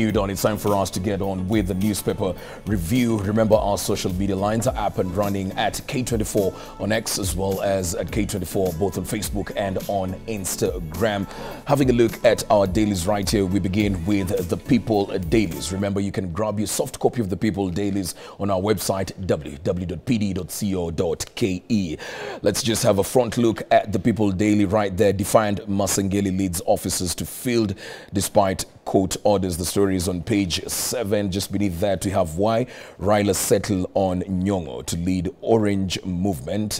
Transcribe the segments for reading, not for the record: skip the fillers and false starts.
New Dawn. It's time for us to get on with the newspaper review. Remember, our social media lines are up and running at K24 on X as well as at K24 both on Facebook and on Instagram. Having a look at our dailies right here, we begin with the People Dailies. Remember, you can grab your soft copy of the People Dailies on our website www.pd.co.ke. Let's just have a front look at the People Daily right there. Defiant Masengeli leads officers to field despite court orders. The story is on page 7. Just beneath that, we have why Raila settled on Nyong'o to lead Orange Movement.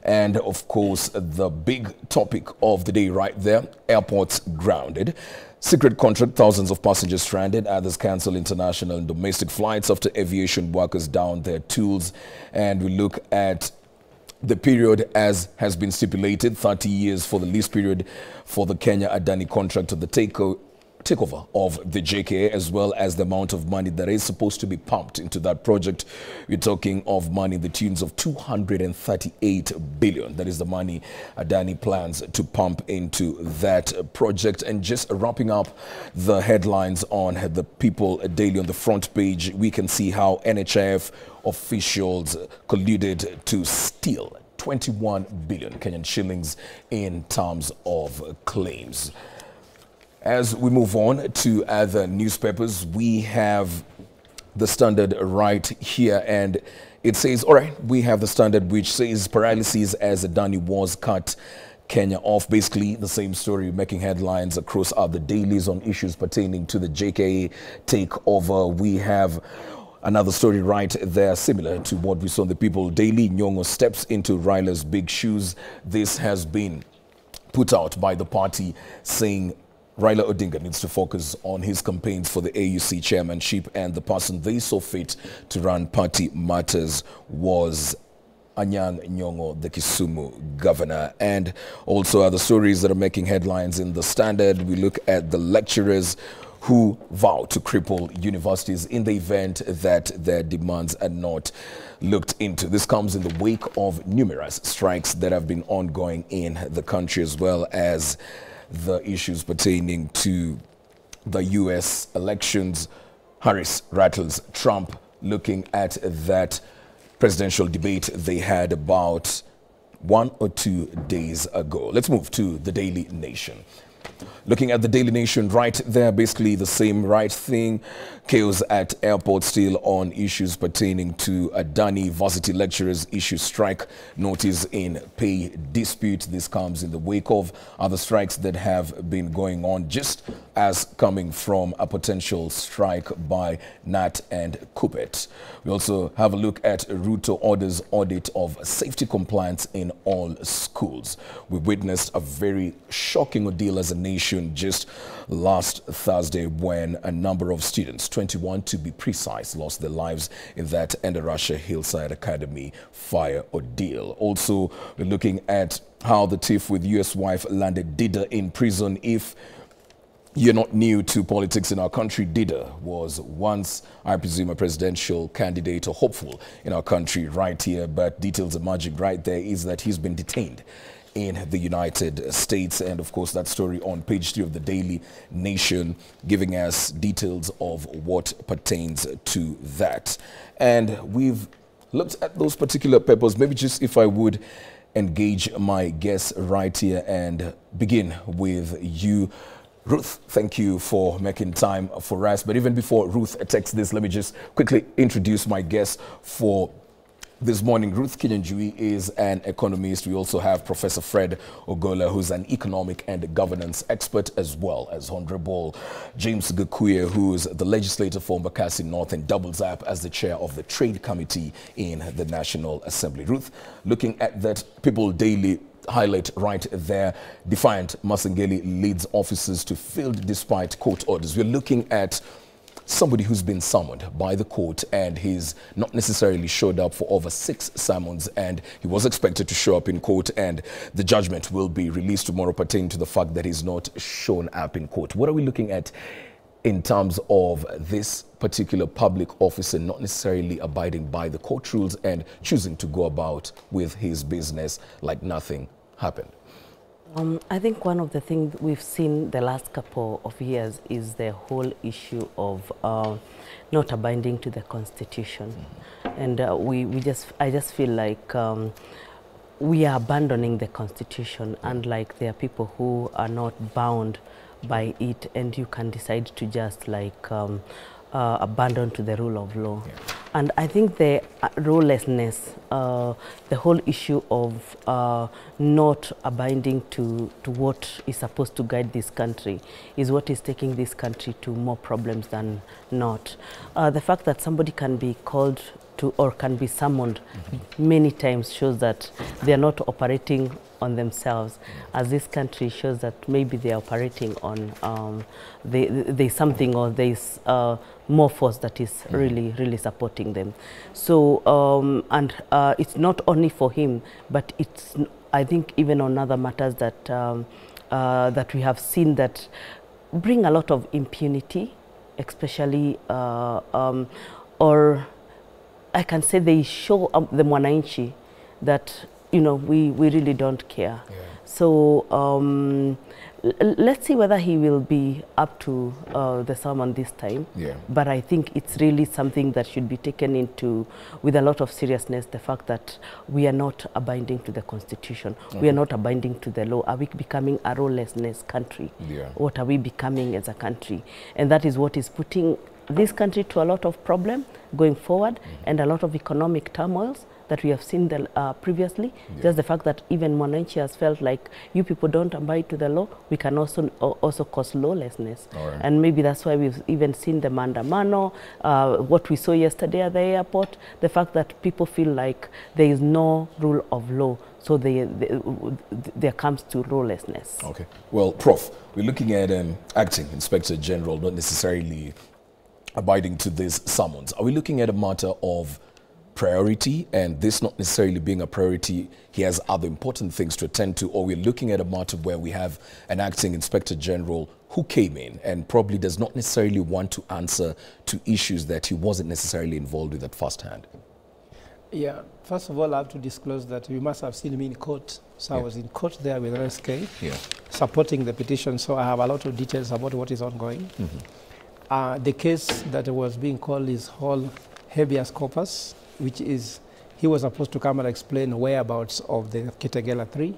And of course, the big topic of the day right there, airports grounded. Secret contract, thousands of passengers stranded. Others cancel international and domestic flights after aviation workers down their tools. And we look at the period as has been stipulated, 30 years for the lease period for the Kenya Adani contract to the takeover of the JKA, as well as the amount of money that is supposed to be pumped into that project. We're talking of money in the tunes of 238 billion. That is the money Adani plans to pump into that project. And just wrapping up the headlines on the People Daily on the front page, we can see how NHIF officials colluded to steal 21 billion Kenyan shillings in terms of claims. As we move on to other newspapers, we have the Standard right here, and it says, all right, we have the Standard which says paralysis as Adani was cut Kenya off. Basically the same story making headlines across other dailies on issues pertaining to the JKA takeover. We have another story right there similar to what we saw in the People Daily. Nyong'o steps into Raila's big shoes. This has been put out by the party saying Raila Odinga needs to focus on his campaigns for the AUC chairmanship, and the person they saw fit to run party matters was Anyang' Nyong'o, the Kisumu governor. And also other stories that are making headlines in the Standard. We look at the lecturers who vow to cripple universities in the event that their demands are not looked into. This comes in the wake of numerous strikes that have been ongoing in the country, as well as the issues pertaining to the U.S. elections. Harris rattles Trump, looking at that presidential debate they had about 1 or 2 days ago. Let's move to the Daily Nation. Looking at the Daily Nation right there, basically the same right thing. Chaos at airport still on issues pertaining to Adani. Varsity lecturers issue strike notice in pay dispute. This comes in the wake of other strikes that have been going on, just as coming from a potential strike by NAT and Kupet. We also have a look at Ruto orders audit of safety compliance in all schools. We witnessed a very shocking ordeal as a nation just last Thursday when a number of students, 21 to be precise, lost their lives in that Endarasha Hillside Academy fire ordeal. Also, we're looking at how the thief with US wife landed Dida in prison. If you're not new to politics in our country, Dida was once, I presume, a presidential candidate or hopeful in our country right here, but details emerging right there is that he's been detained in the United States. And of course, that story on page 3 of the Daily Nation giving us details of what pertains to that. And we've looked at those particular papers. Maybe just if I would engage my guests right here and begin with you, Ruth. Thank you for making time for us. But even before Ruth takes this, let me just quickly introduce my guest for this morning. Ruth Kinyanjui is an economist. We also have Professor Fred Ogola, who's an economic and governance expert, as well as Honorable James Gakuye, who's the legislator for Mbakasi North and doubles up as the chair of the Trade Committee in the National Assembly. Ruth, looking at that People Daily highlight right there, Defiant Masengeli leads officers to field despite court orders. We're looking at somebody who's been summoned by the court, and he's not necessarily showed up for over 6 summons, and he was expected to show up in court, and the judgment will be released tomorrow pertaining to the fact that he's not shown up in court. What are we looking at in terms of this particular public officer not necessarily abiding by the court rules and choosing to go about with his business like nothing happened? I think one of the things we've seen the last couple of years is the whole issue of not abiding to the Constitution. And I just feel like we are abandoning the Constitution, and like there are people who are not bound by it, and you can decide to just like abandon to the rule of law. And I think the lawlessness, the whole issue of not abiding to what is supposed to guide this country is what is taking this country to more problems than not. The fact that somebody can be called to or can be summoned many times shows that they are not operating on themselves, as this country shows that maybe they are operating on there's something, or there's more force that is really supporting them. So it's not only for him, but it's, I think, even on other matters that that we have seen that bring a lot of impunity, especially or I can say they show the mwananchi that, you know, we really don't care. So let's see whether he will be up to the summon this time. But I think it's really something that should be taken into with a lot of seriousness, the fact that we are not abiding to the Constitution. We are not abiding to the law. Are we becoming a lawlessness country? What are we becoming as a country? And that is what is putting this country to a lot of problem going forward, and a lot of economic turmoils that we have seen previously. Just the fact that even Mwananchi has felt like, you people don't abide to the law, we can also cause lawlessness. And maybe that's why we've even seen the mandamano, what we saw yesterday at the airport, the fact that people feel like there is no rule of law. So there comes to lawlessness. Okay. Well, Prof, we're looking at acting Inspector General not necessarily abiding to this summons. Are we looking at a matter of priority, and this not necessarily being a priority, he has other important things to attend to, or we're looking at a matter where we have an acting Inspector General who came in and probably does not necessarily want to answer to issues that he wasn't necessarily involved with at first hand? Yeah, first of all, I have to disclose that you must have seen me in court. So I was in court there with RSK, supporting the petition, so I have a lot of details about what is ongoing. The case that was being called is whole habeas corpus, which is he was supposed to come and explain whereabouts of the Kitegela 3.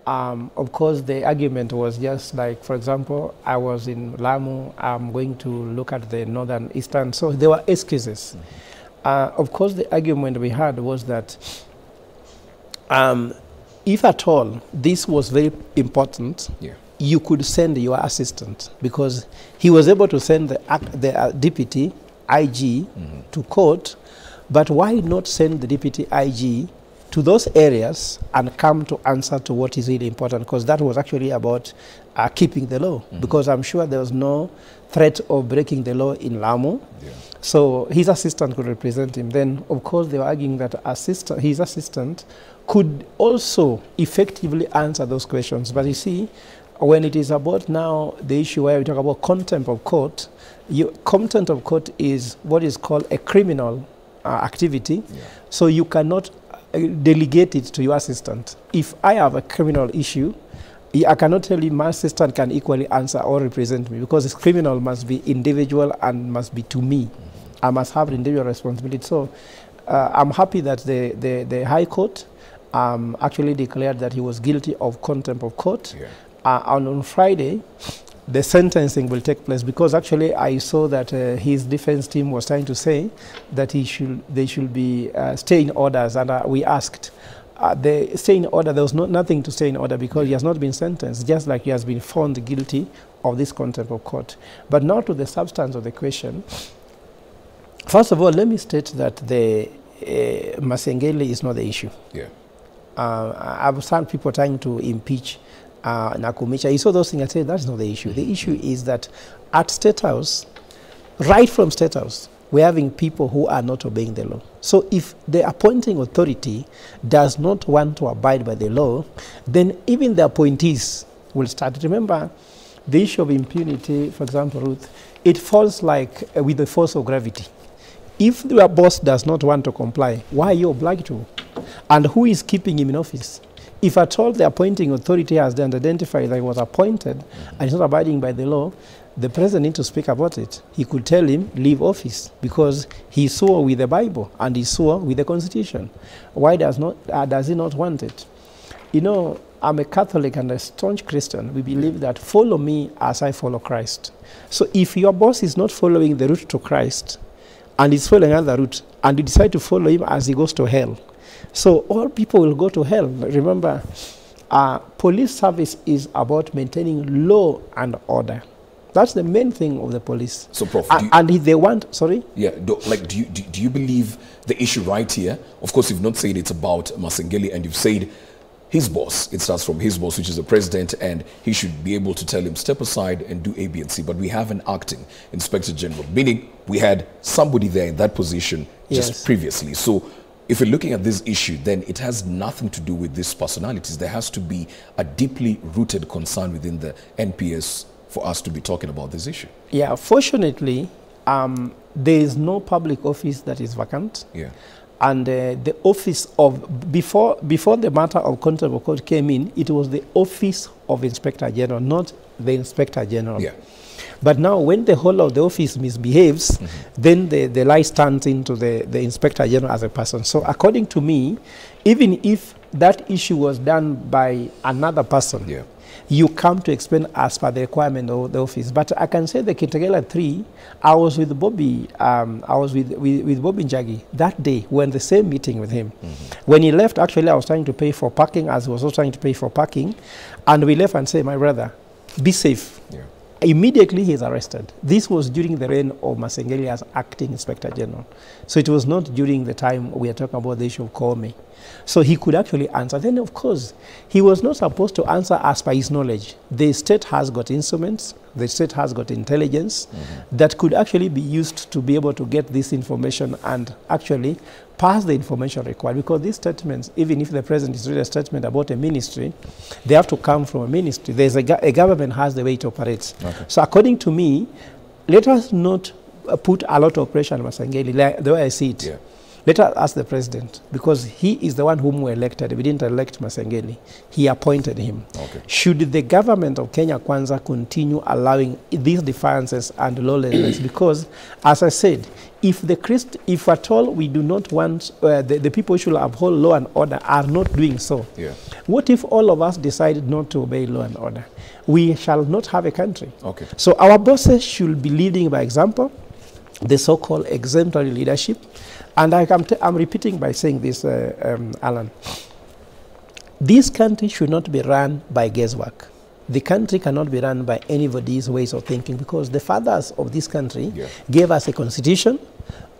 Of course, the argument was just like, for example, I was in Lamu, I'm going to look at the northern eastern, so there were excuses. Of course, the argument we had was that if at all this was very important, you could send your assistant, because he was able to send the deputy IG to court, but why not send the deputy IG to those areas and come to answer to what is really important, because that was actually about keeping the law, because I'm sure there was no threat of breaking the law in Lamu. So his assistant could represent him. Then, of course, they were arguing that his assistant could also effectively answer those questions. But you see, when it is about now the issue where we talk about contempt of court, contempt of court is what is called a criminal activity. So you cannot delegate it to your assistant. If I have a criminal issue, I cannot tell you my assistant can equally answer or represent me, because this criminal must be individual and must be to me. I must have individual responsibility. So I'm happy that the High Court actually declared that he was guilty of contempt of court. And on Friday, the sentencing will take place, because actually I saw that his defense team was trying to say that they should be stay in orders, and we asked. The stay in order, there was nothing to stay in order, because he has not been sentenced, just like he has been found guilty of this contempt of court. But now to the substance of the question. First of all, let me state that the Masengeli is not the issue. I've seen people trying to impeach Nakumicha. You saw those things, I said that's not the issue. The issue is that at State House, right from State House, we're having people who are not obeying the law. So if the appointing authority does not want to abide by the law, then even the appointees will start. Remember, the issue of impunity, for example, Ruth, it falls like with the force of gravity. If your boss does not want to comply, why are you obliged to? And who is keeping him in office? If at all the appointing authority has then identified that he was appointed and is not abiding by the law, the president needs to speak about it. He could tell him, leave office, because he swore with the Bible and he swore with the Constitution. Why does he not want it? You know, I'm a Catholic and a staunch Christian. We believe that follow me as I follow Christ. So if your boss is not following the route to Christ and is following another route, and you decide to follow him as he goes to hell, so all people will go to hell. Remember, police service is about maintaining law and order. That's the main thing of the police. So, Prof, and if they want, sorry? Yeah, do you believe the issue right here? Of course, you've not said it's about Masengeli, and you've said his boss. It starts from his boss, which is the president, and he should be able to tell him, step aside and do A, B, and C. But we have an acting inspector general, meaning we had somebody there in that position just previously. So if you're looking at this issue, then it has nothing to do with these personalities. There has to be a deeply rooted concern within the NPS for us to be talking about this issue. Yeah, fortunately, there is no public office that is vacant. Yeah. And the office of, before the matter of contempt of court came in, it was the office of Inspector General, not the Inspector General. Yeah. But now when the whole of the office misbehaves, then the lie stands into the Inspector General as a person. So according to me, even if that issue was done by another person, you come to explain as per the requirement of the office. But I can say the Kitagala 3, I was with Bobby, I was with Bobby Njagi that day. We were in the same meeting with him. When he left, actually, I was trying to pay for parking, as he was also trying to pay for parking. And we left and said, my brother, be safe. Immediately he is arrested. This was during the reign of Masengeli as acting Inspector General. So it was not during the time we are talking about the issue of Kome. So he could actually answer. Then, of course, he was not supposed to answer as per his knowledge. The state has got instruments, the state has got intelligence that could actually be used to be able to get this information and actually pass the information required. Because these statements, even if the president is reading a statement about a ministry, they have to come from a ministry. There's a government has the way it operates. So according to me, let us not put a lot of pressure on Masengeli, like the way I see it. Let us ask the president, because he is the one whom we elected. We didn't elect Masengeli. He appointed him. Should the government of Kenya Kwanza continue allowing these defiances and lawlessness? Because, as I said, if at all we do not want, the people who should uphold law and order are not doing so, what if all of us decide not to obey law and order? We shall not have a country. So our bosses should be leading by example, the so-called exemplary leadership. And I'm repeating by saying this, Alan. This country should not be run by guesswork. The country cannot be run by anybody's ways of thinking, because the fathers of this country gave us a constitution,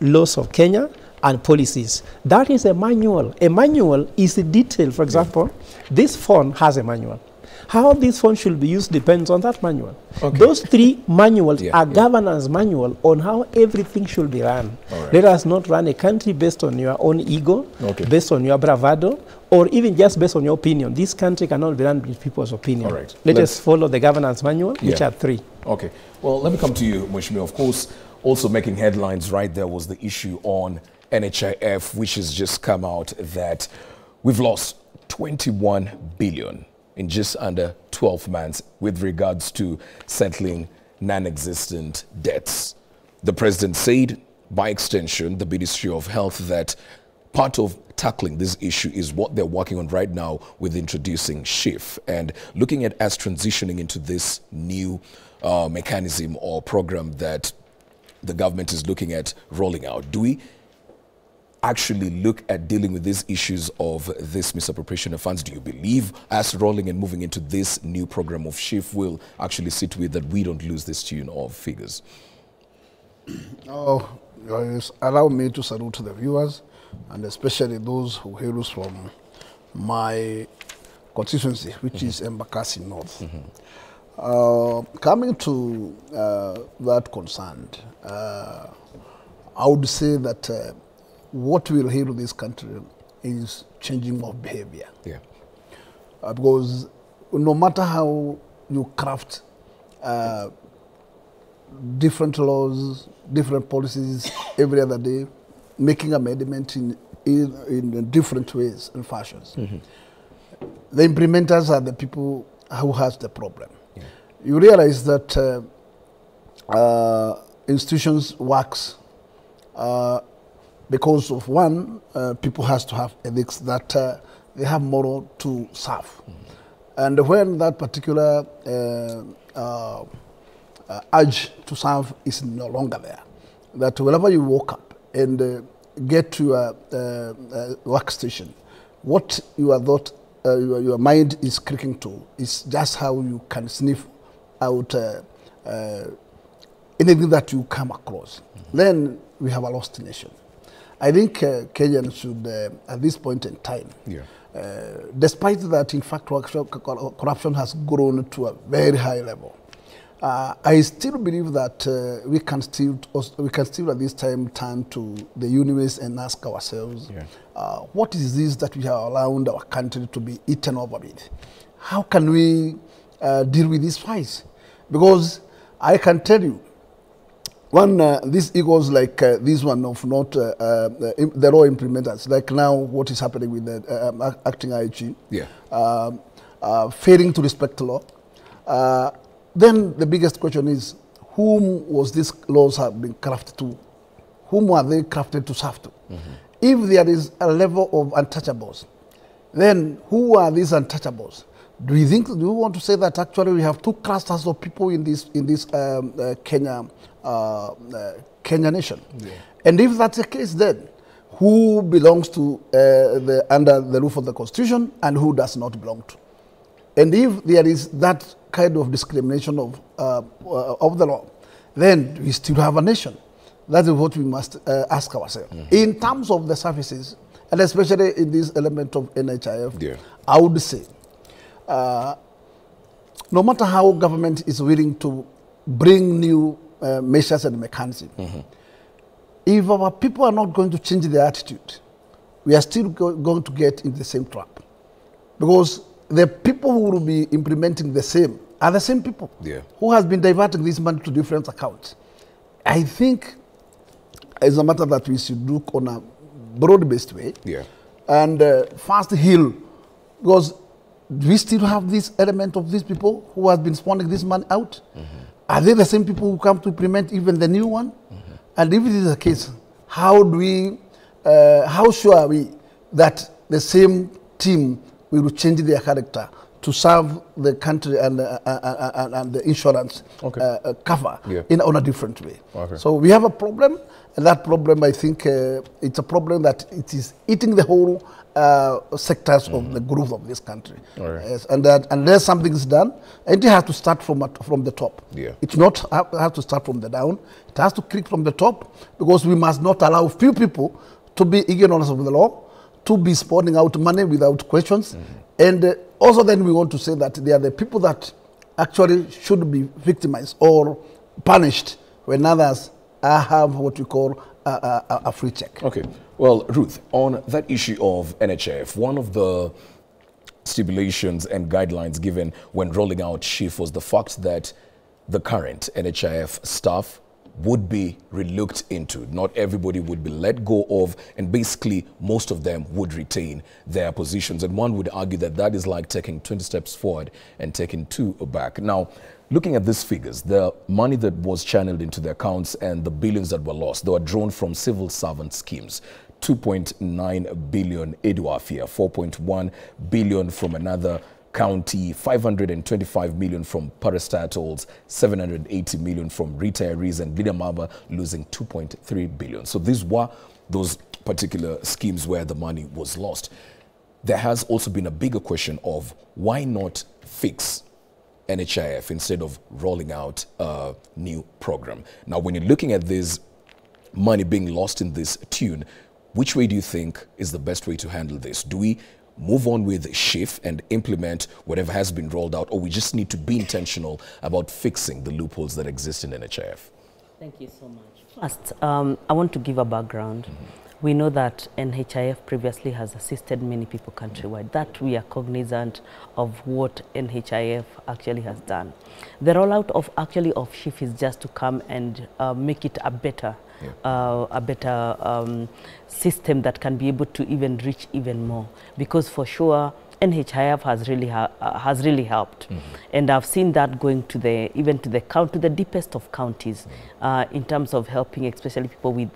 laws of Kenya, and policies. That is a manual. A manual is a detail. For example, this phone has a manual. How this phone should be used depends on that manual. Those three manuals are governance manual on how everything should be run. Let us not run a country based on your own ego, based on your bravado, or even just based on your opinion. This country cannot be run with people's opinion. Let us follow the governance manual, which are three. Well, let me come to you, Mheshimiwa. Of course, also making headlines right there was the issue on NHIF, which has just come out that we've lost 21 billion in just under 12 months with regards to settling non-existent debts. The president said, by extension, the Ministry of Health, that part of tackling this issue is what they're working on right now with introducing SHIF and looking at us transitioning into this new mechanism or program that the government is looking at rolling out. Do we actually look at dealing with these issues of this misappropriation of funds? Do you believe us rolling and moving into this new program of SHIF will actually sit with that we don't lose this tune of figures? Allow me to salute the viewers, and especially those who hail us from my constituency, which is Embakasi North. Coming to that concerned, I would say that what will heal this country is changing of behavior. Because no matter how you craft different laws, different policies every other day, making amendment in different ways and fashions, the implementers are the people who has the problem. Yeah. You realize that institutions works because of one, people has to have ethics that they have moral to serve. And when that particular urge to serve is no longer there, that whenever you walk up and get to your workstation, what you are thought, your mind is clicking to is just how you can sniff out anything that you come across. Then we have a lost nation. I think Kenyans should, at this point in time, despite that, in fact, corruption has grown to a very high level. I still believe that we can still at this time turn to the universe and ask ourselves, what is this that we have allowed our country to be eaten over with? How can we deal with these fights? Because I can tell you, one, these egos like this one of not the law implementers, like now what is happening with the acting IG, failing to respect the law. Then the biggest question is, whom was these laws have been crafted to? Whom are they crafted to serve to? If there is a level of untouchables, then who are these untouchables? Do you want to say that actually we have two clusters of people in this Kenya nation? And if that's the case, then who belongs to under the roof of the Constitution and who does not belong to? And if there is that kind of discrimination of the law, then we still have a nation. That is what we must ask ourselves. In terms of the services, and especially in this element of NHIF, I would say, no matter how government is willing to bring new measures and mechanisms, if our people are not going to change their attitude, we are still going to get in the same trap. Because the people who will be implementing the same are the same people who has been diverting this money to different accounts. I think it's a matter that we should look on a broad-based way and first heal, because we still have this element of these people who have been spawning this money out. Are they the same people who come to implement even the new one? And if it is the case, how sure are we that the same team will change their character to serve the country and the insurance cover on a different way? So we have a problem, and that problem, I think, it's a problem that it is eating the whole sectors of the growth of this country. Yes, and that unless something is done, and it has to start from the top. It's not have to start from the down. It has to click from the top, because we must not allow few people to be ignorant of the law, to be spawning out money without questions. And also then we want to say that they are the people that actually should be victimized or punished when others have what we call a free check. Okay. Well, Ruth, on that issue of NHIF, one of the stipulations and guidelines given when rolling out SHIF was the fact that the current NHIF staff would be relooked into. Not everybody would be let go of, and basically most of them would retain their positions. And one would argue that that is like taking 20 steps forward and taking 2 back. Now, looking at these figures, the money that was channeled into the accounts and the billions that were lost, they were drawn from civil servant schemes. 2.9 billion Eduafia, 4.1 billion from another county, 525 million from parastatals, 780 million from retirees, and Bidamaba losing 2.3 billion. So these were those particular schemes where the money was lost. There has also been a bigger question of why not fix NHIF instead of rolling out a new program. Now, when you're looking at this money being lost in this tune, which way do you think is the best way to handle this? Do we move on with SHIF and implement whatever has been rolled out, or we just need to be intentional about fixing the loopholes that exist in NHIF? Thank you so much. First, I want to give a background. We know that NHIF previously has assisted many people countrywide, that we are cognizant of what NHIF actually has done. The rollout of SHIF is just to come and make it a better system that can be able to even reach even more. Because for sure, NHIF has really helped, and I've seen that going to the deepest of counties, in terms of helping, especially people with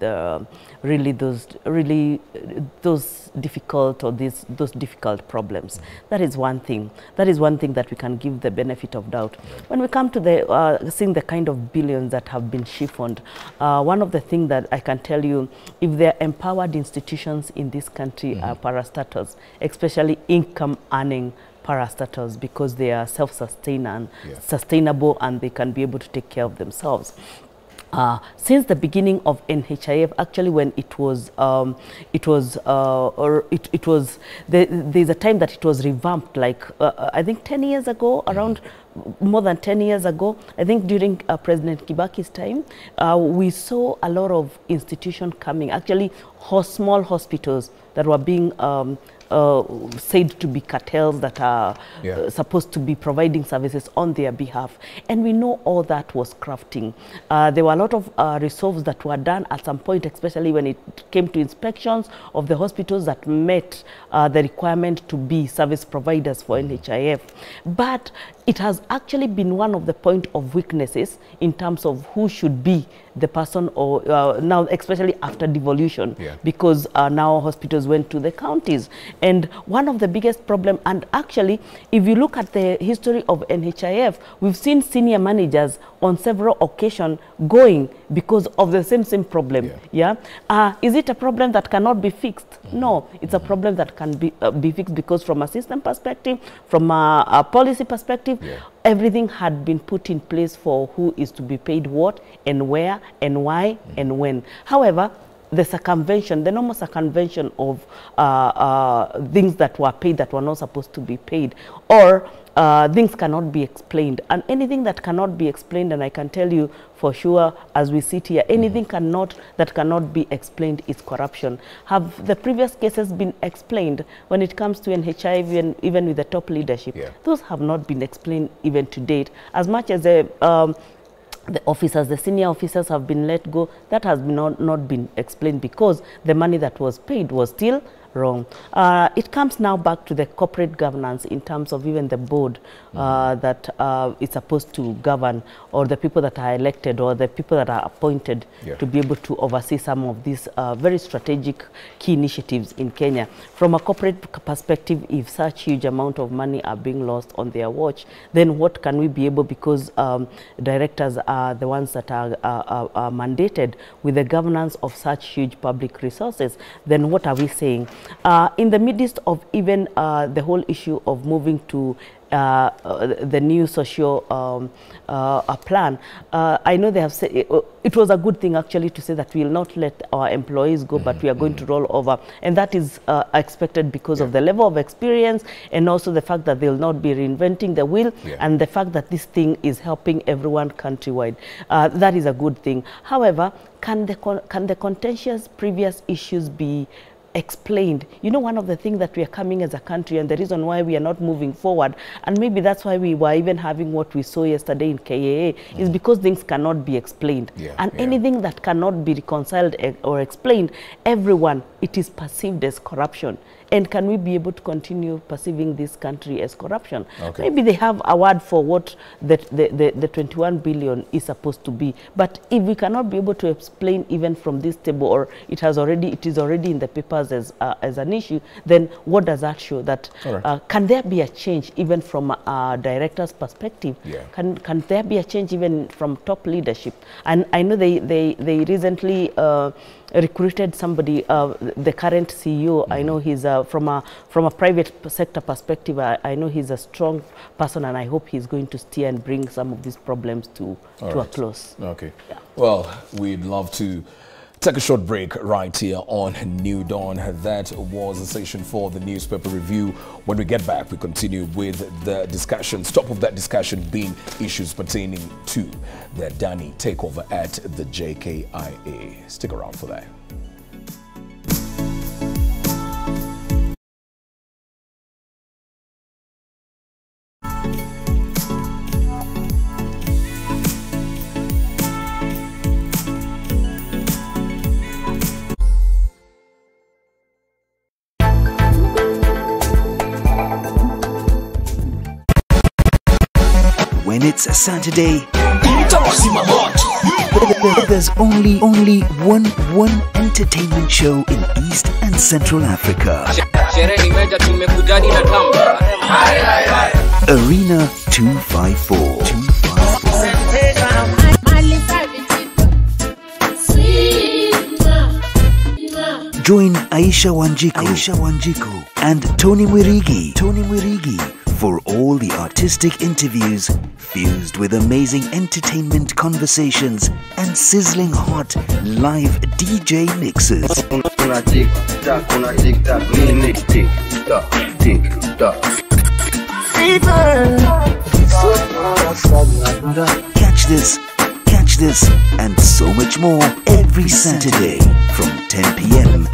those difficult or those difficult problems. That is one thing. That is one thing that we can give the benefit of doubt. When we come to the seeing the kind of billions that have been chiffoned, one of the things that I can tell you, if they're empowered institutions in this country are parastatals, especially income-earning parastatals, because they are self-sustaining, sustainable, and they can be able to take care of themselves. Since the beginning of NHIF, actually, when there's a time that it was revamped, like I think 10 years ago, around more than 10 years ago, I think during President Kibaki's time, we saw a lot of institutions coming, actually small hospitals that were being said to be cartels that are supposed to be providing services on their behalf. And we know all that was crafting. There were a lot of resolves that were done at some point, especially when it came to inspections of the hospitals that met the requirement to be service providers for NHIF. But it has actually been one of the point of weaknesses in terms of who should be the person, or now especially after devolution, because now hospitals went to the counties. And one of the biggest problem, and actually if you look at the history of NHIF, we've seen senior managers on several occasions going because of the same problem. Is it a problem that cannot be fixed? No, it's a problem that can be fixed, because from a system perspective, from a policy perspective, everything had been put in place for who is to be paid what and where and why and when. However, the circumvention, the normal circumvention of things that were paid that were not supposed to be paid, or things cannot be explained. And anything that cannot be explained, and I can tell you for sure as we sit here, anything that cannot be explained is corruption. Have the previous cases been explained when it comes to NHIF, even with the top leadership? Those have not been explained even to date. As much as the officers, the senior officers have been let go, that has not been explained, because the money that was paid was still wrong. It comes now back to the corporate governance in terms of even the board that is supposed to govern, or the people that are elected, or the people that are appointed to be able to oversee some of these very strategic key initiatives in Kenya. From a corporate perspective, if such huge amount of money are being lost on their watch, then what can we be able, because directors are the ones that are mandated with the governance of such huge public resources, then what are we saying? In the midst of even the whole issue of moving to the new social plan, I know they have said it was a good thing actually to say that we will not let our employees go, but we are going to roll over, and that is expected because of the level of experience, and also the fact that they will not be reinventing the wheel, and the fact that this thing is helping everyone countrywide. That is a good thing. However, can the contentious previous issues be explained? You know, one of the things that we are coming as a country, and the reason why we are not moving forward, and maybe that's why we were even having what we saw yesterday in KAA, is because things cannot be explained. Anything that cannot be reconciled or explained, everyone, it is perceived as corruption. And can we be able to continue perceiving this country as corruption? Maybe they have a word for what the 21 billion is supposed to be. But if we cannot be able to explain even from this table, or it is already in the papers as an issue, then what does that show? That can there be a change even from a director's perspective? Can there be a change even from top leadership? And I know they recently recruited somebody, the current CEO. I know he's from a private sector perspective, I know he's a strong person, and I hope he's going to steer and bring some of these problems to a close. Well, we'd love to take a short break right here on New Dawn. That was a session for the newspaper review. When we get back, we continue with the discussions. Top of that discussion being issues pertaining to the Adani takeover at the JKIA. Stick around for that. Saturday, there's only one entertainment show in East and Central Africa. Arena 254. Join Aisha Wanjiko and Tony Mwirigi for all the artistic interviews fused with amazing entertainment conversations and sizzling hot live DJ mixes. Catch this and so much more every Saturday from 10 p.m.